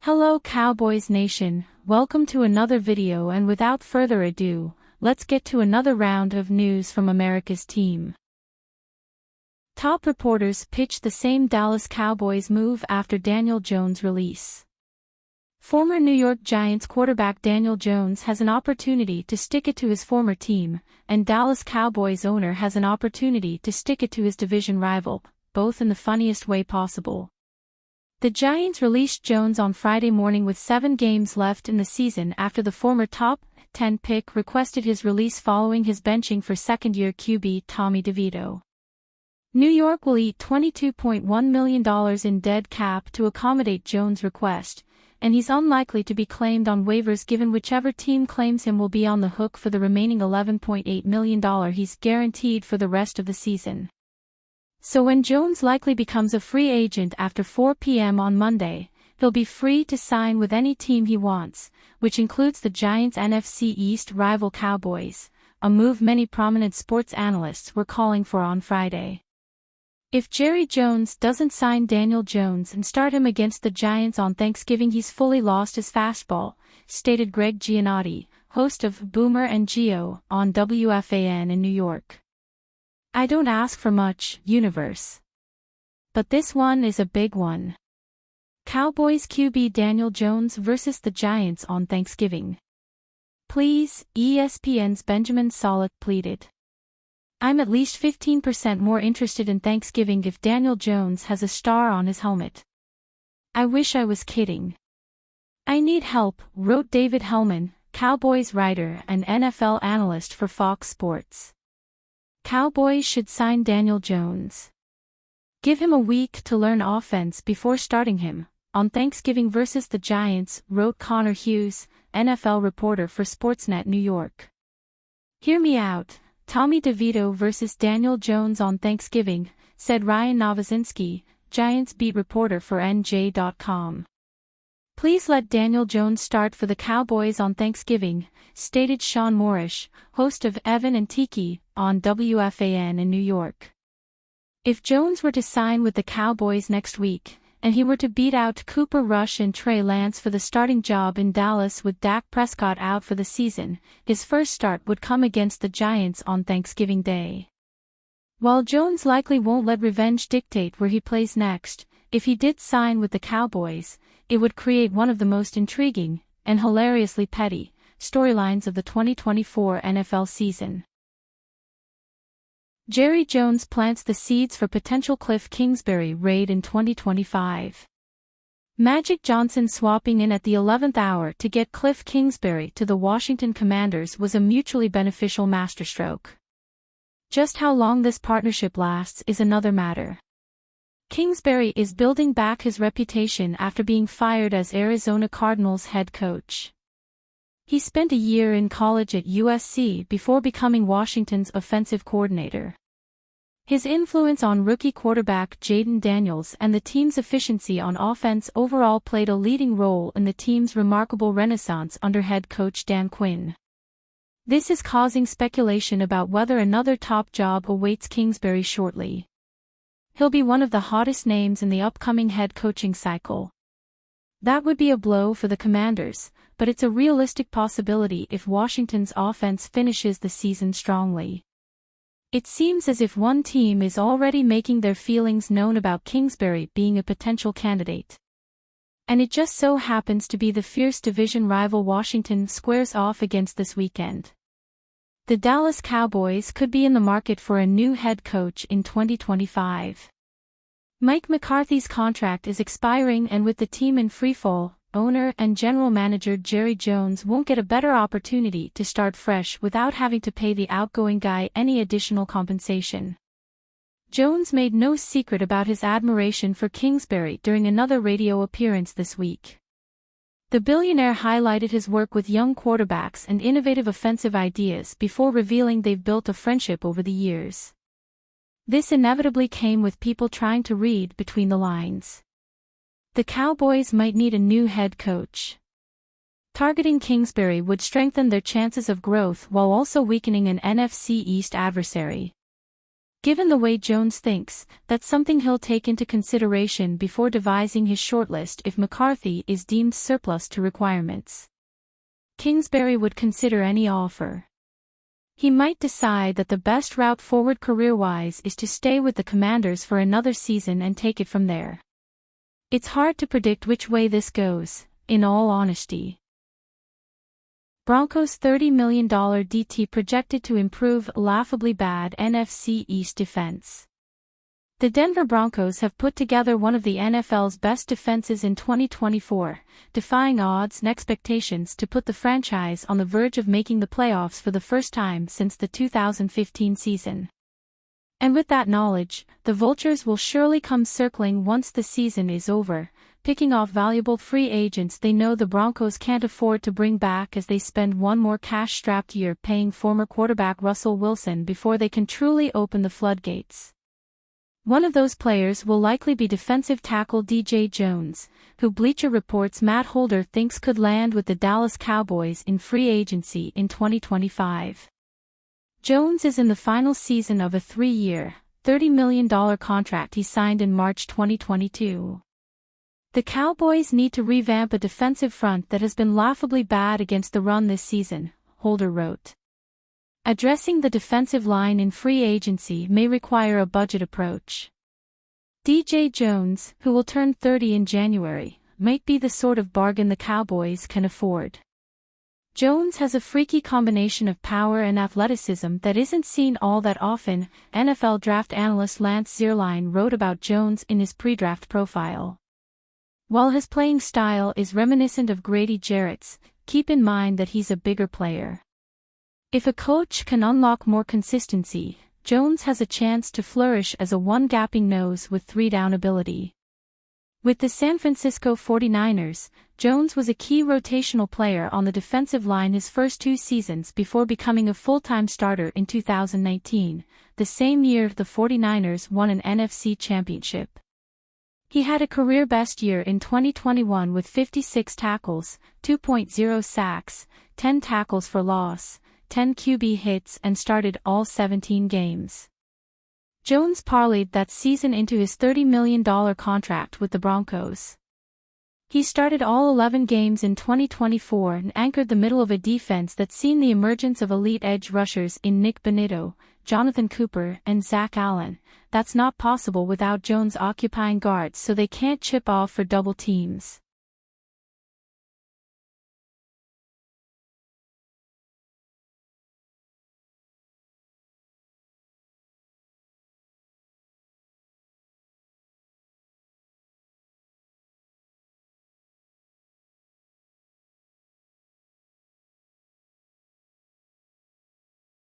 Hello Cowboys Nation, welcome to another video, and without further ado, let's get to another round of news from America's team. Top reporters pitch the same Dallas Cowboys move after Daniel Jones' release. Former New York Giants quarterback Daniel Jones has an opportunity to stick it to his former team, and Dallas Cowboys owner has an opportunity to stick it to his division rival, both in the funniest way possible. The Giants released Jones on Friday morning with 7 games left in the season after the former top 10 pick requested his release following his benching for second-year QB Tommy DeVito. New York will eat $22.1 million in dead cap to accommodate Jones' request, and he's unlikely to be claimed on waivers given whichever team claims him will be on the hook for the remaining $11.8 million he's guaranteed for the rest of the season. So when Jones likely becomes a free agent after 4 p.m. on Monday, he'll be free to sign with any team he wants, which includes the Giants' NFC East rival Cowboys, a move many prominent sports analysts were calling for on Friday. If Jerry Jones doesn't sign Daniel Jones and start him against the Giants on Thanksgiving, he's fully lost his fastball, stated Greg Giannotti, host of Boomer and Geo on WFAN in New York. I don't ask for much, universe. But this one is a big one. Cowboys QB Daniel Jones versus the Giants on Thanksgiving. Please, ESPN's Benjamin Solak pleaded. I'm at least 15% more interested in Thanksgiving if Daniel Jones has a star on his helmet. I wish I was kidding. I need help, wrote David Hellman, Cowboys writer and NFL analyst for Fox Sports. Cowboys should sign Daniel Jones. Give him a week to learn offense before starting him on Thanksgiving versus the Giants, wrote Connor Hughes, NFL reporter for Sportsnet New York. Hear me out. Tommy DeVito versus Daniel Jones on Thanksgiving, said Ryan Novozinski, Giants beat reporter for NJ.com. Please let Daniel Jones start for the Cowboys on Thanksgiving, stated Sean Morrish, host of Evan and Tiki, on WFAN in New York. If Jones were to sign with the Cowboys next week, and he were to beat out Cooper Rush and Trey Lance for the starting job in Dallas with Dak Prescott out for the season, his first start would come against the Giants on Thanksgiving Day. While Jones likely won't let revenge dictate where he plays next, if he did sign with the Cowboys, it would create one of the most intriguing, and hilariously petty, storylines of the 2024 NFL season. Jerry Jones plants the seeds for potential Cliff Kingsbury raid in 2025. Magic Johnson swapping in at the 11th hour to get Cliff Kingsbury to the Washington Commanders was a mutually beneficial masterstroke. Just how long this partnership lasts is another matter. Kingsbury is building back his reputation after being fired as Arizona Cardinals head coach. He spent a year in college at USC before becoming Washington's offensive coordinator. His influence on rookie quarterback Jayden Daniels and the team's efficiency on offense overall played a leading role in the team's remarkable renaissance under head coach Dan Quinn. This is causing speculation about whether another top job awaits Kingsbury shortly. He'll be one of the hottest names in the upcoming head coaching cycle. That would be a blow for the Commanders, but it's a realistic possibility if Washington's offense finishes the season strongly. It seems as if one team is already making their feelings known about Kingsbury being a potential candidate. And it just so happens to be the fierce division rival Washington squares off against this weekend. The Dallas Cowboys could be in the market for a new head coach in 2025. Mike McCarthy's contract is expiring, and with the team in freefall, owner and general manager Jerry Jones won't get a better opportunity to start fresh without having to pay the outgoing guy any additional compensation. Jones made no secret about his admiration for Kingsbury during another radio appearance this week. The billionaire highlighted his work with young quarterbacks and innovative offensive ideas before revealing they've built a friendship over the years. This inevitably came with people trying to read between the lines. The Cowboys might need a new head coach. Targeting Kingsbury would strengthen their chances of growth while also weakening an NFC East adversary. Given the way Jones thinks, that's something he'll take into consideration before devising his shortlist if McCarthy is deemed surplus to requirements. Kingsbury would consider any offer. He might decide that the best route forward career-wise is to stay with the Commanders for another season and take it from there. It's hard to predict which way this goes, in all honesty. Broncos' $30 million DT projected to improve laughably bad NFC East defense. The Denver Broncos have put together one of the NFL's best defenses in 2024, defying odds and expectations to put the franchise on the verge of making the playoffs for the first time since the 2015 season. And with that knowledge, the Vultures will surely come circling once the season is over, picking off valuable free agents they know the Broncos can't afford to bring back as they spend one more cash-strapped year paying former quarterback Russell Wilson before they can truly open the floodgates. One of those players will likely be defensive tackle DJ Jones, who Bleacher Report's Matt Holder thinks could land with the Dallas Cowboys in free agency in 2025. Jones is in the final season of a 3-year, $30 million contract he signed in March 2022. The Cowboys need to revamp a defensive front that has been laughably bad against the run this season, Holder wrote. Addressing the defensive line in free agency may require a budget approach. DJ Jones, who will turn 30 in January, might be the sort of bargain the Cowboys can afford. Jones has a freaky combination of power and athleticism that isn't seen all that often, NFL draft analyst Lance Zierlein wrote about Jones in his pre-draft profile. While his playing style is reminiscent of Grady Jarrett's, keep in mind that he's a bigger player. If a coach can unlock more consistency, Jones has a chance to flourish as a one-gapping nose with three-down ability. With the San Francisco 49ers, Jones was a key rotational player on the defensive line his first 2 seasons before becoming a full-time starter in 2019, the same year the 49ers won an NFC championship. He had a career-best year in 2021 with 56 tackles, 2.0 sacks, 10 tackles for loss, 10 QB hits and started all 17 games. Jones parlayed that season into his $30 million contract with the Broncos. He started all 11 games in 2024 and anchored the middle of a defense that's seen the emergence of elite edge rushers in Nick Bonitto, Jonathan Cooper, and Zach Allen. That's not possible without Jones occupying guards, so they can't chip off for double teams.